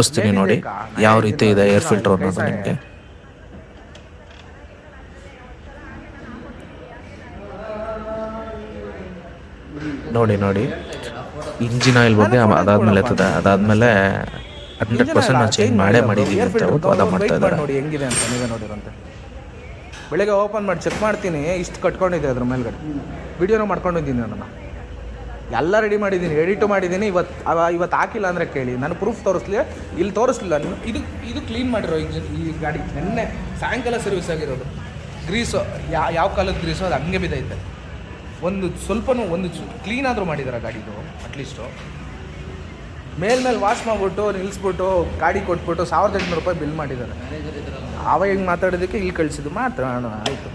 ತೋರಿಸ್ತೀನಿ ನೋಡಿ ಯಾವ ರೀತಿ ಇದೆ ಏರ್ ಫಿಲ್ಟರ್ ಅನ್ನೋದು ನಿಮಗೆ. ನೋಡಿ ಇಂಜಿನ್ ಆಯಿಲ್ ಬಗ್ಗೆ ಅದಾದ್ಮೇಲೆ ಎತ್ತದೆ. ಅದಾದ್ಮೇಲೆ 100% ನಾವು ಚೇಂಜ್ ಮಾಡಿದ್ದೀವಿ ಅಂತ ಹೇಳ್ಬಿಟ್ಟು ವಾದ ಮಾಡ್ತಾ ಇದ್ದಾರೆ. ನೋಡಿ ಹೆಂಗಿದೆ ಅಂತ ನೀವೇ ನೋಡಿರಂತೆ. ಬೆಳಗ್ಗೆ ಓಪನ್ ಮಾಡಿ ಚೆಕ್ ಮಾಡ್ತೀನಿ, ಇಷ್ಟು ಕಟ್ಕೊಂಡಿದೆ ಅದ್ರ ಮೇಲ್ಗಡೆ. ವಿಡಿಯೋನೂ ಮಾಡ್ಕೊಂಡಿದ್ದೀನಿ ನಾನು, ಎಲ್ಲ ರೆಡಿ ಮಾಡಿದ್ದೀನಿ, ಎಡಿಟು ಮಾಡಿದ್ದೀನಿ. ಇವತ್ತು ಹಾಕಿಲ್ಲ ಅಂದರೆ ಕೇಳಿ, ನಾನು ಪ್ರೂಫ್ ತೋರಿಸ್ಲಿ, ಇಲ್ಲಿ ತೋರಿಸ್ಲಿಲ್ಲ. ಇದು ಕ್ಲೀನ್ ಮಾಡಿರೋ ಈ ಗಾಡಿ ನೆನ್ನೆ ಸಾಯಂಕಾಲ ಸರ್ವಿಸ್ ಆಗಿರೋದು. ಗ್ರೀಸು ಯಾವ ಕಾಲದ ಗ್ರೀಸು ಅದು ಹಂಗೆ ಬಿದ್ದೈತೆ. ಒಂದು ಕ್ಲೀನ್ ಆದರೂ ಮಾಡಿದ್ದಾರೆ ಗಾಡಿದು. ಅಟ್ಲೀಸ್ಟು ಮೇಲ್ಮೇಲೆ ವಾಶ್ ಮಾಡಿಬಿಟ್ಟು ನಿಲ್ಲಿಸ್ಬಿಟ್ಟು ಗಾಡಿ ಕೊಟ್ಬಿಟ್ಟು 1800 ರೂಪಾಯಿ ಬಿಲ್ ಮಾಡಿದ್ದಾರೆ. ಆವಾಗ ಹೆಂಗೆ ಮಾತಾಡೋದಕ್ಕೆ ಇಲ್ಲಿ ಕಳಿಸಿದ್ದು ಮಾತಾಡೋಣ ಆಯಿತು.